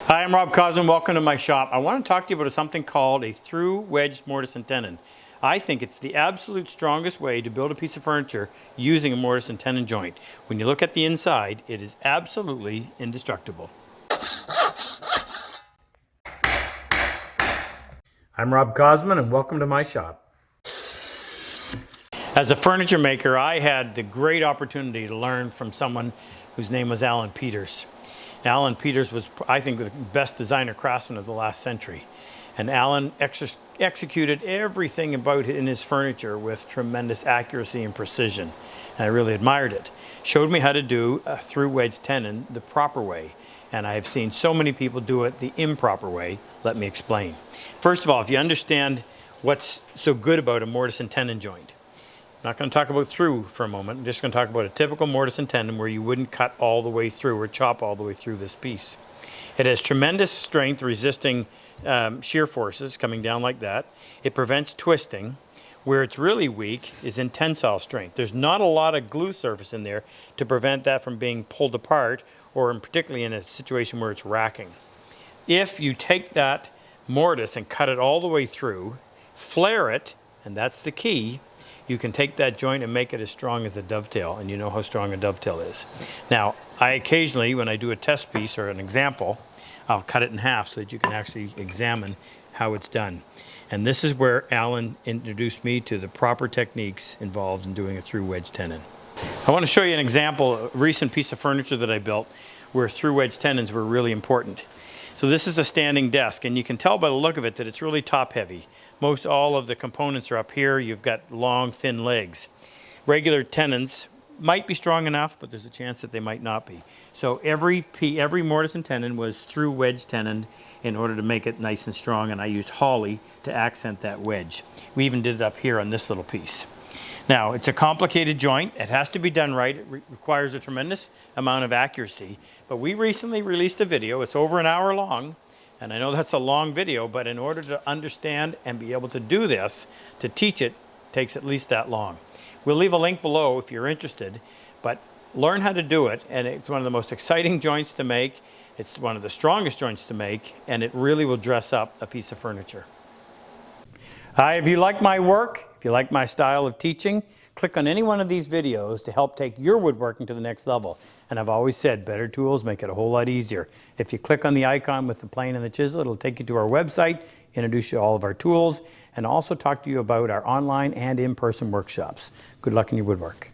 Hi, I'm Rob Cosman. Welcome to my shop. I want to talk to you about something called a through wedged mortise and tenon. I think it's the absolute strongest way to build a piece of furniture using a mortise and tenon joint. When you look at the inside, it is absolutely indestructible. I'm Rob Cosman and welcome to my shop. As a furniture maker, I had the great opportunity to learn from someone whose name was Alan Peters. Alan Peters was, I think, the best designer craftsman of the last century. And Alan executed everything about it in his furniture with tremendous accuracy and precision. And I really admired it. Showed me how to do a through wedge tenon the proper way. And I have seen so many people do it the improper way. Let me explain. First of all, if you understand what's so good about a mortise and tenon joint, I'm not going to talk about through for a moment. I'm just going to talk about a typical mortise and tenon where you wouldn't cut all the way through or chop all the way through this piece. It has tremendous strength resisting shear forces coming down like that. It prevents twisting. Where it's really weak is in tensile strength. There's not a lot of glue surface in there to prevent that from being pulled apart, or particularly in a situation where it's racking. If you take that mortise and cut it all the way through, flare it, and that's the key, you can take that joint and make it as strong as a dovetail, and you know how strong a dovetail is. Now, I occasionally, when I do a test piece or an example, I'll cut it in half so that you can actually examine how it's done. And this is where Alan introduced me to the proper techniques involved in doing a through wedge tenon. I want to show you an example, a recent piece of furniture that I built where through wedge tenons were really important. So this is a standing desk, and you can tell by the look of it that it's really top heavy. Most all of the components are up here. You've got long, thin legs. Regular tenons might be strong enough, but there's a chance that they might not be. So every mortise and tenon was through wedge tenon in order to make it nice and strong, and I used holly to accent that wedge. We even did it up here on this little piece. Now, it's a complicated joint. It has to be done right. It requires a tremendous amount of accuracy. But we recently released a video. It's over an hour long. And I know that's a long video, but in order to understand and be able to do this, to teach it, takes at least that long. We'll leave a link below if you're interested, but learn how to do it. And it's one of the most exciting joints to make. It's one of the strongest joints to make, and it really will dress up a piece of furniture. Hi, if you like my work, if you like my style of teaching, click on any one of these videos to help take your woodworking to the next level. And I've always said better tools make it a whole lot easier. If you click on the icon with the plane and the chisel, it'll take you to our website, introduce you to all of our tools, and also talk to you about our online and in-person workshops. Good luck in your woodwork.